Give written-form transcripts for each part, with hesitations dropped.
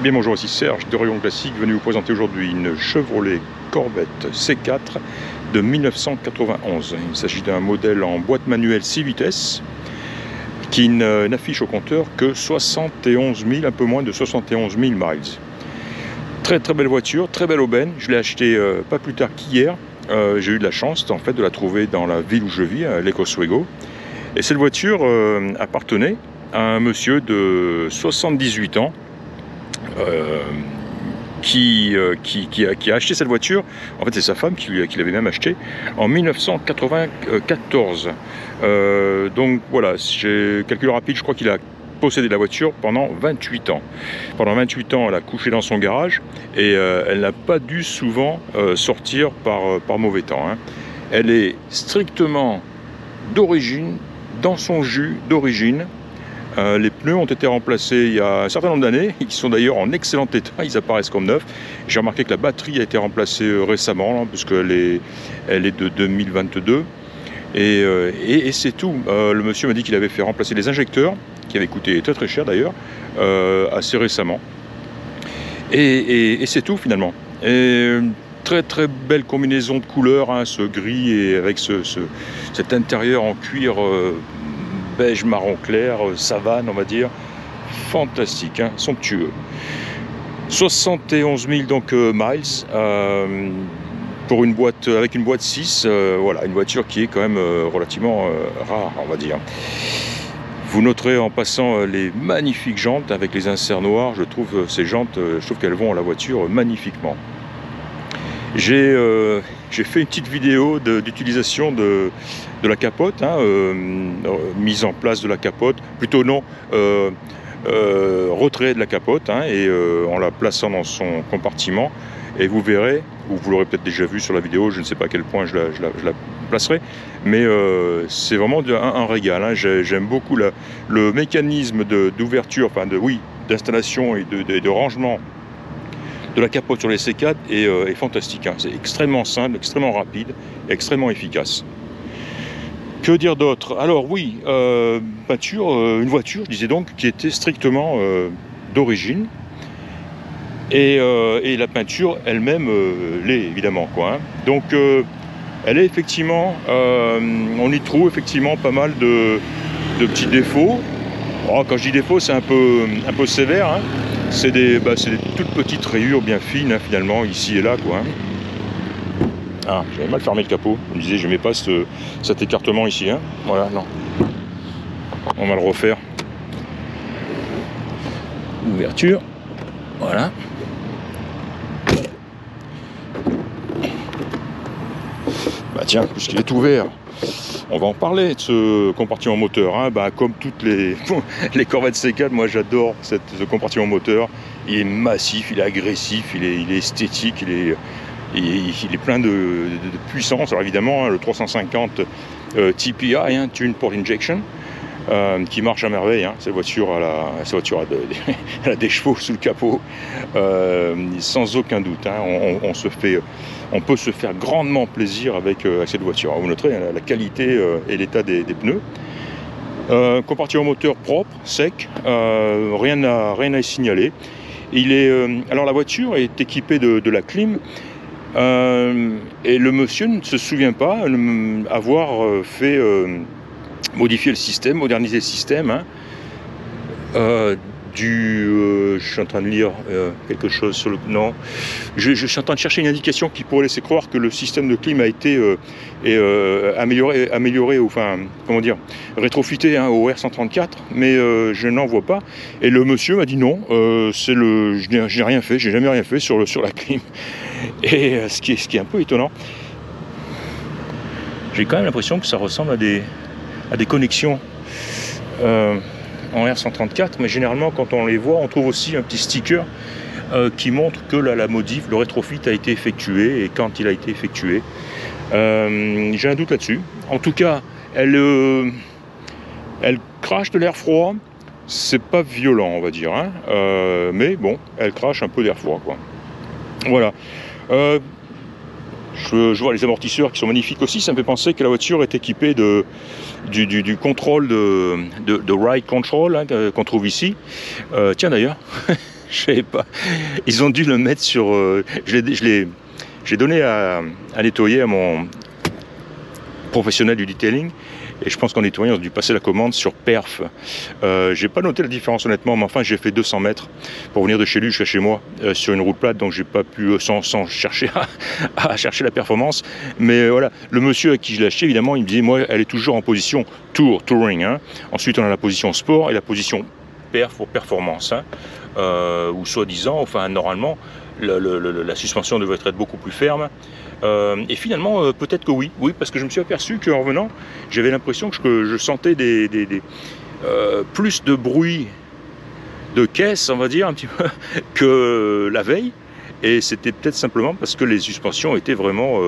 Eh bien bonjour, ici Serge de Rayon Classique, venu vous présenter aujourd'hui une Chevrolet Corvette C4 de 1991. Il s'agit d'un modèle en boîte manuelle 6 vitesses qui n'affiche au compteur que 71 000, un peu moins de 71 000 miles. Très belle voiture, très belle aubaine. Je l'ai achetée pas plus tard qu'hier. J'ai eu de la chance en fait de la trouver dans la ville où je vis, à Lake Oswego. Et cette voiture appartenait à un monsieur de 78 ans qui a acheté cette voiture. En fait, c'est sa femme qui l'avait même acheté en 1994. Donc voilà, j'ai calcul rapide, je crois qu'il a possédé la voiture pendant 28 ans. Pendant 28 ans, elle a couché dans son garage et elle n'a pas dû souvent sortir par mauvais temps, hein. Elle est strictement d'origine, dans son jus d'origine. Les pneus ont été remplacés il y a un certain nombre d'années, ils sont d'ailleurs en excellent état, ils apparaissent comme neufs. J'ai remarqué que la batterie a été remplacée récemment, puisqu'elle est de 2022. Et c'est tout. Le monsieur m'a dit qu'il avait fait remplacer les injecteurs, qui avaient coûté très cher d'ailleurs, assez récemment. Et c'est tout finalement. Et très belle combinaison de couleurs, hein, ce gris et avec cet intérieur en cuir beige marron clair, savane on va dire, fantastique, hein, somptueux. 71 000 donc miles pour une boîte avec une boîte 6, voilà, une voiture qui est quand même relativement rare on va dire. Vous noterez en passant les magnifiques jantes avec les inserts noirs. Je trouve ces jantes, je trouve qu'elles vont à la voiture magnifiquement. J'ai fait une petite vidéo d'utilisation de la capote, hein, mise en place de la capote, plutôt non, retrait de la capote, hein, et en la plaçant dans son compartiment. Et vous verrez, ou vous l'aurez peut-être déjà vu sur la vidéo, je ne sais pas à quel point je la placerai, mais c'est vraiment un régal, hein. J'aime beaucoup le mécanisme d'ouverture, enfin d'installation et de rangement de la capote sur les C4 est fantastique, hein. C'est extrêmement simple, extrêmement rapide, extrêmement efficace. Que dire d'autre? Alors oui, une voiture, je disais donc, qui était strictement d'origine. Et la peinture elle-même l'est évidemment, quoi, hein. Donc elle est effectivement, on y trouve effectivement pas mal de petits défauts. Oh, quand je dis défauts, c'est un peu sévère, hein. C'est des toutes petites rayures bien fines, hein, finalement, ici et là, quoi, hein. Ah, j'avais mal fermé le capot. Je me disais, je n'aimais pas cet écartement ici, hein. Voilà, non. On va le refaire. Ouverture. Voilà. Bah tiens, puisqu'il est ouvert, on va en parler de ce compartiment moteur, hein. Bah, comme toutes les Corvette C4, moi j'adore ce compartiment moteur. Il est massif, il est agressif, il est esthétique, il est plein de puissance. Alors évidemment, hein, le 350 TPI, hein, Tune Port Injection, qui marche à merveille, hein. Cette voiture elle a des chevaux sous le capot, sans aucun doute, hein. On peut se faire grandement plaisir avec cette voiture. Alors, vous noterez, hein, la qualité et l'état des pneus. Compartiment moteur propre, sec, rien à signaler. Alors la voiture est équipée de la clim, et le monsieur ne se souvient pas avoir fait modifier le système, moderniser le système, hein. Je suis en train de lire quelque chose sur le... Non, je suis en train de chercher une indication qui pourrait laisser croire que le système de clim a été amélioré, enfin, comment dire, rétrofité, hein, au R134, mais je n'en vois pas. Et le monsieur m'a dit non, je n'ai rien fait, j'ai jamais rien fait sur la clim. Et ce qui est un peu étonnant, j'ai quand même l'impression que ça ressemble à des connexions en R134, mais généralement quand on les voit, on trouve aussi un petit sticker qui montre que la modif, le rétrofit a été effectué, et quand il a été effectué. J'ai un doute là-dessus. En tout cas, elle crache de l'air froid. C'est pas violent, on va dire, hein, mais bon, elle crache un peu d'air froid, quoi. Voilà. Je vois les amortisseurs qui sont magnifiques aussi. Ça me fait penser que la voiture est équipée du contrôle de ride control, hein, qu'on trouve ici. Tiens d'ailleurs, je savais pas. Ils ont dû le mettre sur. J'ai donné à nettoyer à mon professionnel du detailing. Et je pense qu'en nettoyant, on a dû passer la commande sur perf. J'ai pas noté la différence honnêtement, mais enfin j'ai fait 200 mètres pour venir de chez lui jusqu'à chez moi sur une route plate, donc j'ai pas pu sans chercher à chercher la performance. Mais voilà, le monsieur à qui je l'ai acheté, évidemment, il me disait moi, elle est toujours en position touring. Hein. Ensuite, on a la position sport et la position perf pour performance, hein. Ou soi-disant, enfin normalement, la suspension devrait être beaucoup plus ferme. Et finalement, peut-être que oui, parce que je me suis aperçu qu'en revenant, j'avais l'impression que je sentais plus de bruit de caisse, on va dire, un petit peu, que la veille. Et c'était peut-être simplement parce que les suspensions étaient vraiment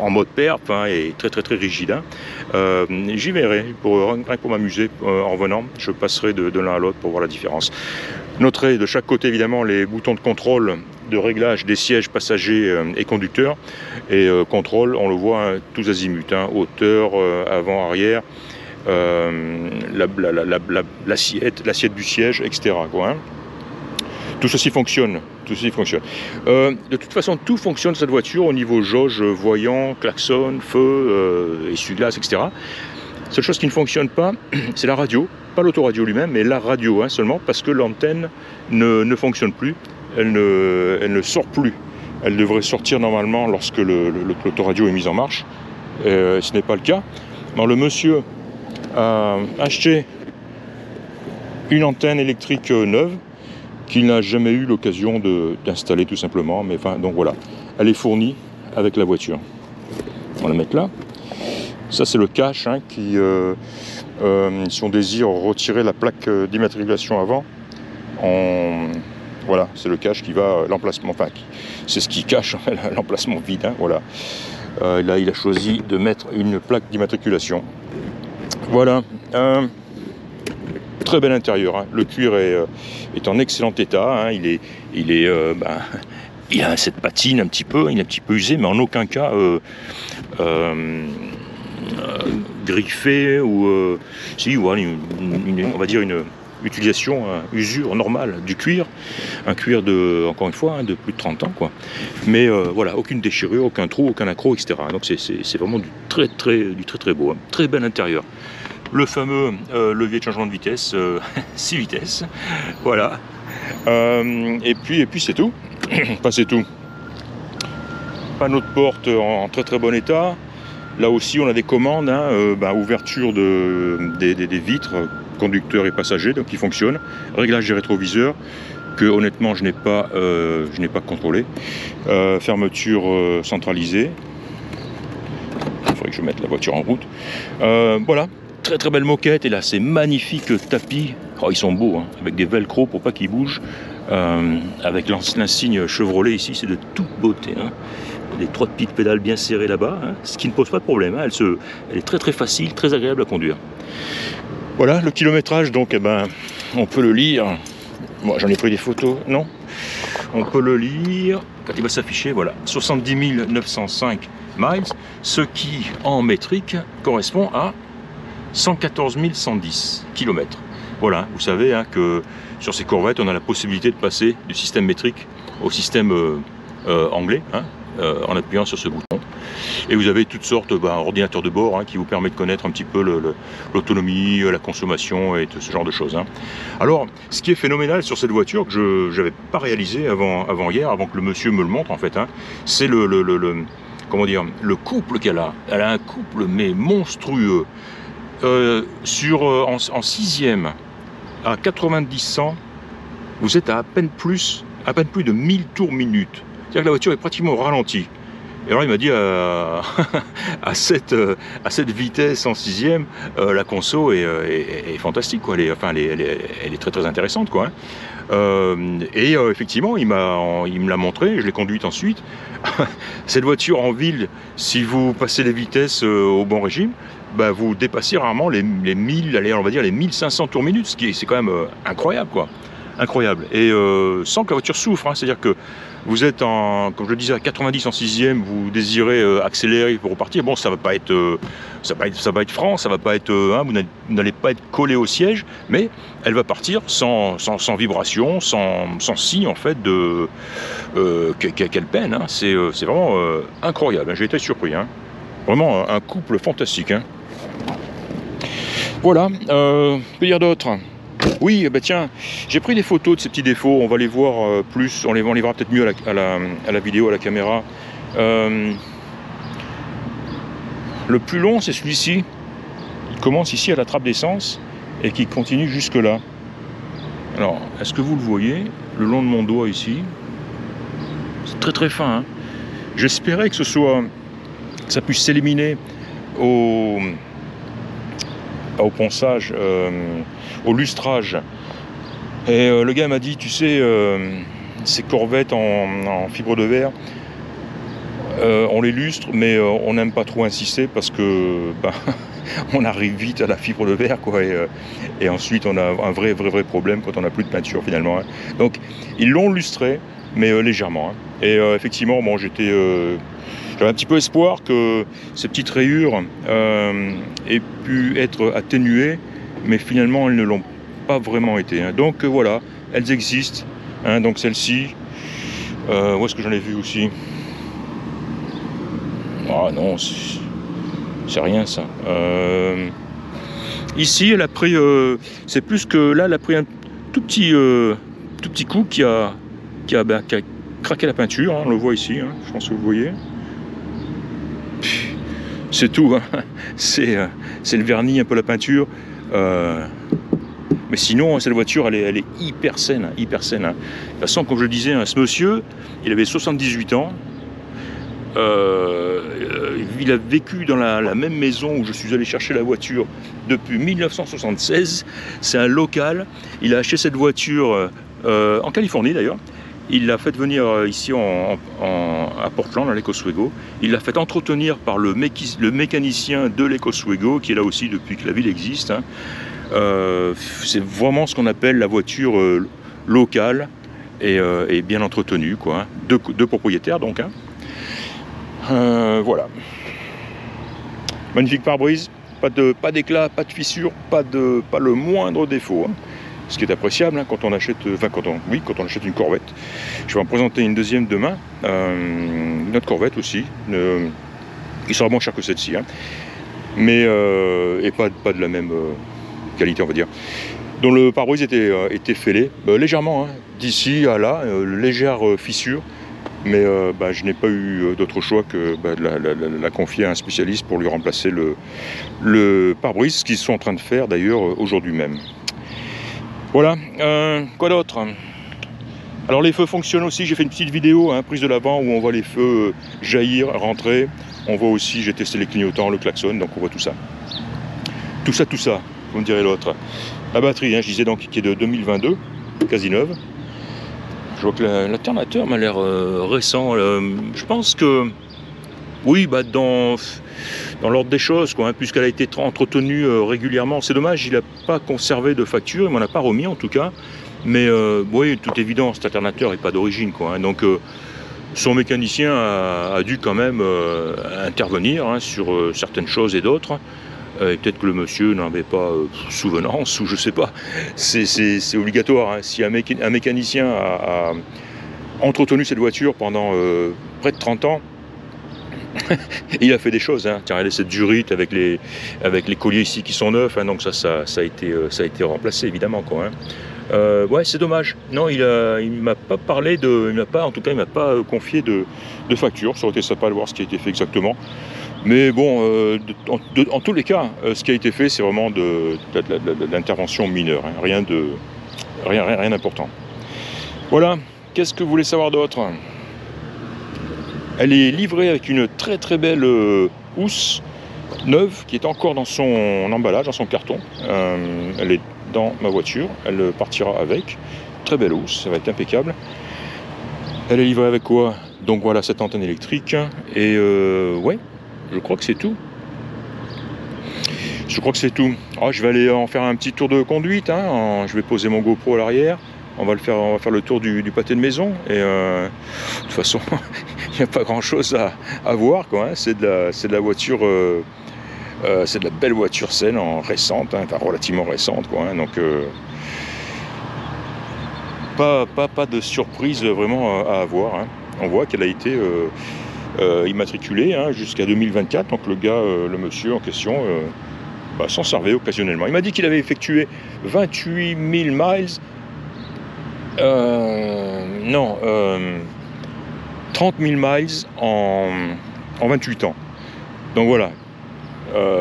en mode perf, hein, et très rigide. Hein. J'y verrai, rien que pour m'amuser en revenant, je passerai de l'un à l'autre pour voir la différence. Noterez de chaque côté évidemment les boutons de contrôle de réglage des sièges passagers et conducteurs. Et contrôle, on le voit, hein, tous azimuts, hein, hauteur, avant, arrière, l'assiette du siège, etc. Quoi, hein. Tout ceci fonctionne. De toute façon, tout fonctionne cette voiture au niveau jauge, voyant, klaxon, feu, essuie-glace, etc. Seule chose qui ne fonctionne pas, c'est la radio. Pas l'autoradio lui-même, mais la radio, hein, seulement parce que l'antenne ne fonctionne plus. Elle ne sort plus. Elle devrait sortir normalement lorsque l'autoradio est mise en marche. Ce n'est pas le cas. Alors, le monsieur a acheté une antenne électrique neuve qu'il n'a jamais eu l'occasion d'installer tout simplement. Mais enfin, donc voilà, elle est fournie avec la voiture. On va la mettre là. Ça, c'est le cache, hein, qui, si on désire retirer la plaque d'immatriculation avant, voilà, c'est le cache qui va, l'emplacement, enfin, c'est ce qui cache l'emplacement vide, hein, voilà. Là, il a choisi de mettre une plaque d'immatriculation. Voilà, très bel intérieur, hein. Le cuir est en excellent état, hein. Il a cette patine un petit peu, il est un petit peu usé, mais en aucun cas griffé ou si, voilà, on va dire une utilisation, usure normale du cuir, un cuir de, encore une fois, hein, de plus de 30 ans, quoi. Mais voilà, aucune déchirure, aucun trou, aucun accroc, etc. Donc c'est vraiment du très beau, hein. Très bel intérieur. Le fameux levier de changement de vitesse, 6 vitesses, voilà. Et puis c'est tout. Enfin, c'est tout. Panneau de porte en très bon état. Là aussi, on a des commandes, hein, ouverture des vitres, conducteurs et passagers, donc qui fonctionnent. Réglage des rétroviseurs, que honnêtement, je n'ai pas contrôlé. Fermeture centralisée. Il faudrait que je mette la voiture en route. Voilà, très belle moquette. Et là, ces magnifiques tapis. Oh, ils sont beaux, hein, avec des velcro pour pas qu'ils bougent. Avec l'insigne Chevrolet ici, c'est de toute beauté, hein. Des 3 petites pédales bien serrées là-bas, hein, ce qui ne pose pas de problème, hein. Elle est très facile, très agréable à conduire. Voilà, le kilométrage, donc, on peut le lire. Moi, j'en ai pris des photos, non? On peut le lire, quand il va s'afficher, voilà, 70 905 miles, ce qui, en métrique, correspond à 114 110 km. Voilà, vous savez, hein, que sur ces Corvettes, on a la possibilité de passer du système métrique au système anglais, hein, en appuyant sur ce bouton. Et vous avez toutes sortes d'ordinateurs de bord, hein, qui vous permet de connaître un petit peu l'autonomie, la consommation et tout ce genre de choses, hein. Alors, ce qui est phénoménal sur cette voiture, que je n'avais pas réalisé avant hier, avant que le monsieur me le montre en fait, hein, c'est comment dire, le couple qu'elle a. Elle a un couple mais monstrueux. En 6e à 90-100, vous êtes à peine plus de 1000 tours minute. C'est-à-dire que la voiture est pratiquement au ralenti. Et alors il m'a dit à cette vitesse en 6e, la conso est fantastique, quoi. Elle est très intéressante, quoi, hein. Effectivement, il me l'a montré, je l'ai conduite ensuite. Cette voiture en ville, si vous passez les vitesses au bon régime, vous dépassez rarement les 1000, allez, on va dire les 1500 tours minute, c'est quand même incroyable, quoi. incroyable. Et sans que la voiture souffre, hein. C'est-à-dire que vous êtes en, comme je le disais, à 90 en 6e, vous désirez accélérer pour repartir. Bon, ça va pas être, ça va être franc, ça va pas être, hein, vous n'allez pas être collé au siège, mais elle va partir sans vibration, sans signe en fait de qu'elle peine. Hein. C'est vraiment incroyable. J'ai été surpris. Hein. Vraiment un couple fantastique. Hein. Voilà. Que dire d'autre? Oui, bah tiens, j'ai pris des photos de ces petits défauts, on va les voir plus, on les verra peut-être mieux à la vidéo, à la caméra. Le plus long, c'est celui-ci. Il commence ici à la trappe d'essence et qui continue jusque là. Alors, est-ce que vous le voyez, le long de mon doigt ici? C'est très très fin. Hein. J'espérais que ça puisse s'éliminer au ponçage, au lustrage. Et le gars m'a dit, tu sais, ces corvettes en fibre de verre, on les lustre, mais on n'aime pas trop insister parce que on arrive vite à la fibre de verre, quoi, et ensuite on a un vrai problème quand on n'a plus de peinture finalement. Hein. Donc ils l'ont lustré, mais légèrement. Hein. Et effectivement, bon, j'avais un petit peu espoir que ces petites rayures aient pu être atténuées, mais finalement elles ne l'ont pas vraiment été. Hein. Donc voilà, elles existent. Hein, donc celle-ci, où est-ce que j'en ai vu aussi? Ah non, c'est rien ça. Ici, elle a pris, c'est plus que là, elle a pris un tout petit coup qui a craqué la peinture. Hein, on le voit ici, hein, je pense que vous voyez. C'est tout, hein. C'est le vernis, un peu la peinture. Mais sinon, cette voiture, elle est hyper saine. Hyper saine hein. De toute façon, comme je le disais, hein, ce monsieur, il avait 78 ans. Il a vécu dans la même maison où je suis allé chercher la voiture depuis 1976. C'est un local. Il a acheté cette voiture en Californie d'ailleurs. Il l'a fait venir ici à Portland, à l'Ecoswego. Il l'a fait entretenir par le mécanicien de l'Ecoswego, qui est là aussi depuis que la ville existe. Hein. C'est vraiment ce qu'on appelle la voiture locale et bien entretenue, quoi. Hein. Deux propriétaires, donc. Hein. Voilà. Magnifique pare-brise, pas d'éclat, pas de fissure, pas le moindre défaut. Hein. Ce qui est appréciable hein, quand on achète, quand on achète une Corvette. Je vais en présenter une deuxième demain, une autre Corvette aussi, qui sera moins chère que celle-ci, hein. Mais et pas de la même qualité, on va dire. Dont le pare-brise était fêlé, légèrement, hein, d'ici à là, légère fissure. Mais je n'ai pas eu d'autre choix que de la confier à un spécialiste pour lui remplacer le pare-brise, ce qu'ils sont en train de faire d'ailleurs aujourd'hui même. Voilà, quoi d'autre? Alors les feux fonctionnent aussi, j'ai fait une petite vidéo, hein, prise de l'avant, où on voit les feux jaillir, rentrer. On voit aussi, j'ai testé les clignotants, le klaxon, donc on voit tout ça. Tout ça, vous me direz l'autre. La batterie, hein, je disais donc, qui est de 2022, quasi neuve. Je vois que l'alternateur m'a l'air récent. Je pense que, oui, dans l'ordre des choses, quoi, hein, puisqu'elle a été entretenue régulièrement. C'est dommage, il n'a pas conservé de facture, il m'en a pas remis en tout cas. Mais oui, toute évidence, cet alternateur n'est pas d'origine, quoi. Hein, donc son mécanicien a dû quand même intervenir hein, sur certaines choses et d'autres. Et peut-être que le monsieur n'en avait pas souvenance, ou je sais pas. C'est obligatoire. Hein. Si un mécanicien a entretenu cette voiture pendant près de 30 ans, il a fait des choses. Hein. Tiens, regardez cette durite avec les colliers ici qui sont neufs. Hein, donc ça a été remplacé évidemment, quoi. Hein. Ouais, c'est dommage. Non, il m'a pas parlé il m'a pas confié de facture. Ça aurait été sympa de voir ce qui a été fait exactement. Mais bon, en tous les cas, ce qui a été fait, c'est vraiment de l'intervention mineure, hein, rien d'important. Voilà, qu'est-ce que vous voulez savoir d'autre? Elle est livrée avec une très très belle housse neuve qui est encore dans son emballage, dans son carton. Elle est dans ma voiture, elle partira avec. Très belle housse, ça va être impeccable. Elle est livrée avec quoi? Donc voilà, cette antenne électrique. Et ouais. Je crois que c'est tout. Je vais aller en faire un petit tour de conduite. Hein. Je vais poser mon GoPro à l'arrière. on va faire le tour du pâté de maison. Et de toute façon, il n'y a pas grand-chose à voir, quoi. Hein. C'est de la voiture, c'est de la belle voiture saine, récente, hein, enfin relativement récente, quoi. Hein. Donc pas de surprise vraiment à avoir. Hein. On voit qu'elle a été immatriculée, hein, jusqu'à 2024. Donc le gars, le monsieur en question, s'en servait occasionnellement. Il m'a dit qu'il avait effectué 28 000 miles. 30 000 miles en 28 ans. Donc voilà.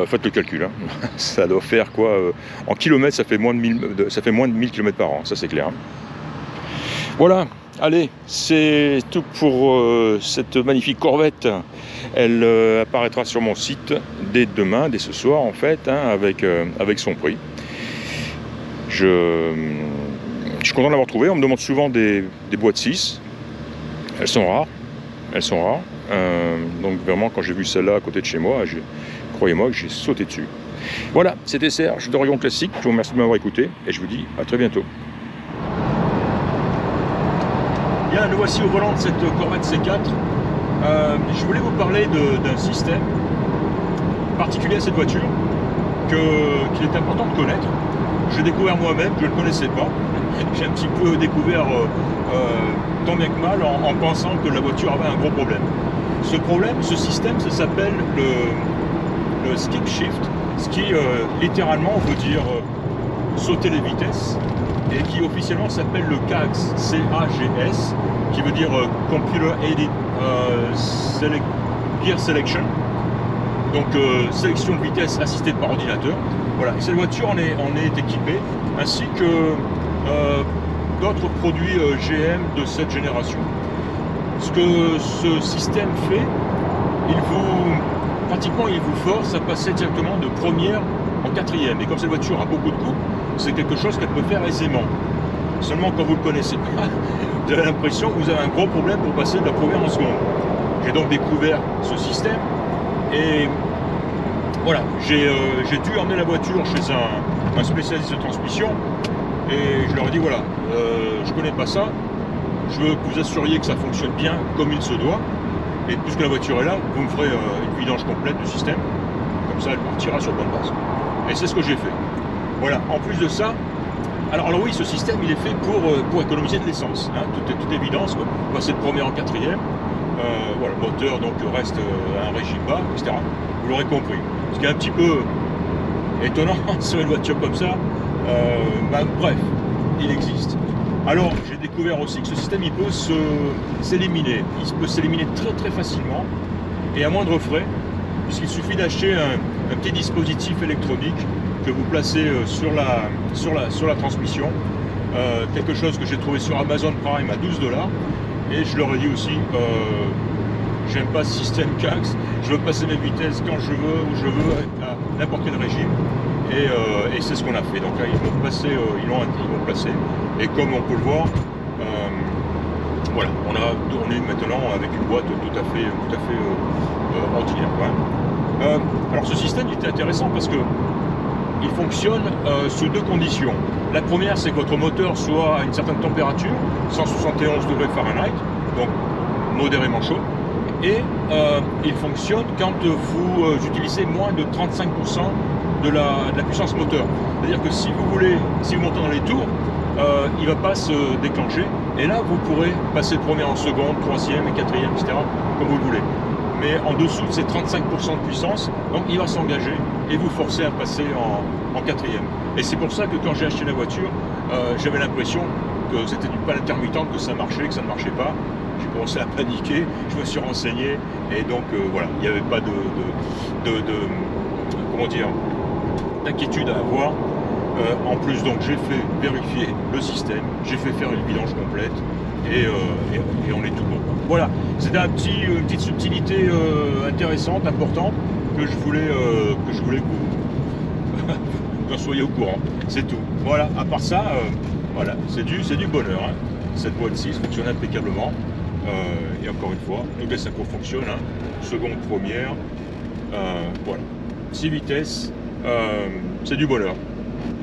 Faites le calcul. Hein. Ça doit faire quoi en kilomètres, ça fait moins de 1000 km par an. Ça, c'est clair. Hein. Voilà. Allez, c'est tout pour cette magnifique Corvette. Elle apparaîtra sur mon site dès demain, dès ce soir en fait, hein, avec son prix. Je suis content de l'avoir trouvé. On me demande souvent des boîtes 6. Elles sont rares. Donc vraiment, quand j'ai vu celle-là à côté de chez moi, croyez-moi que j'ai sauté dessus. Voilà, c'était Serge d'Orion Classique. Je vous remercie de m'avoir écouté et je vous dis à très bientôt. Bien, nous voici au volant de cette Corvette C4. Je voulais vous parler d'un système particulier à cette voiture qu'il est important de connaître. J'ai découvert moi-même, je ne le connaissais pas. J'ai un petit peu découvert tant bien que mal en pensant que la voiture avait un gros problème. Ce système, ça s'appelle le skip shift, ce qui littéralement veut dire sauter les vitesses, et qui officiellement s'appelle le CAGS, C-A-G-S, qui veut dire Computer Aided Gear Selection, donc sélection de vitesse assistée par ordinateur. Voilà, et cette voiture en est équipée, ainsi que d'autres produits GM de cette génération. Ce que ce système fait, il vous force à passer directement de première en quatrième. Et comme cette voiture a beaucoup de coupe, c'est quelque chose qu'elle peut faire aisément. Seulement quand vous ne le connaissez pas, vous avez l'impression que vous avez un gros problème pour passer de la première en seconde. J'ai donc découvert ce système et voilà, j'ai dû emmener la voiture chez un spécialiste de transmission et je leur ai dit voilà, je connais pas ça, je veux que vous assuriez que ça fonctionne bien comme il se doit, et puisque la voiture est là, vous me ferez une vidange complète du système, comme ça elle partira sur bonne base. Et c'est ce que j'ai fait. Voilà, en plus de ça, alors oui, ce système il est fait pour économiser de l'essence, hein, toute évidence, quoi. Passer de première en quatrième, voilà, le moteur donc reste à un régime bas, etc. Vous l'aurez compris. Ce qui est un petit peu étonnant sur une voiture comme ça, bref, il existe. Alors, j'ai découvert aussi que ce système, il peut s'éliminer. Il peut s'éliminer très très facilement et à moindre frais, puisqu'il suffit d'acheter un petit dispositif électronique que vous placez sur la transmission. Quelque chose que j'ai trouvé sur Amazon Prime à 12 $. Et je leur ai dit aussi, j'aime pas ce système CAGS, je veux passer mes vitesses quand je veux, où je veux, à n'importe quel régime. Et c'est ce qu'on a fait. Donc là, ils l'ont placé. Et comme on peut le voir, voilà, on est maintenant avec une boîte tout à fait ordinaire. Hein. Alors ce système il était intéressant parce que il fonctionne sous deux conditions. La première, c'est que votre moteur soit à une certaine température, 171 degrés Fahrenheit, donc modérément chaud. Et il fonctionne quand vous utilisez moins de 35% de la puissance moteur. C'est-à-dire que si vous montez dans les tours, il ne va pas se déclencher. Et là, vous pourrez passer de première en seconde, troisième et quatrième, etc. comme vous le voulez. Mais en dessous de ces 35% de puissance, donc il va s'engager et vous forcer à passer en quatrième. Et c'est pour ça que quand j'ai acheté la voiture, j'avais l'impression que c'était une panne intermittente, que ça marchait, que ça ne marchait pas. J'ai commencé à paniquer, je me suis renseigné et donc voilà, il n'y avait pas comment dire, d'inquiétude à avoir. En plus, donc j'ai fait vérifier le système, j'ai fait faire une vidange complète et on est tout bon. Voilà, c'était une petite subtilité intéressante, importante, que je voulais que vous en soyez au courant. C'est tout. Voilà, à part ça, voilà, c'est du bonheur. Hein. Cette boîte 6 fonctionne impeccablement. Et encore une fois, donc les synchros fonctionnent, hein. Seconde, première, voilà. 6 vitesses, c'est du bonheur.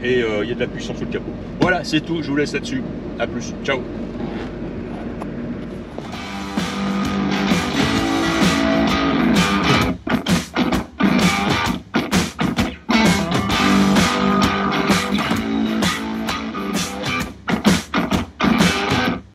et il y a de la puissance sous le capot. Voilà, c'est tout, je vous laisse là-dessus. A plus, ciao.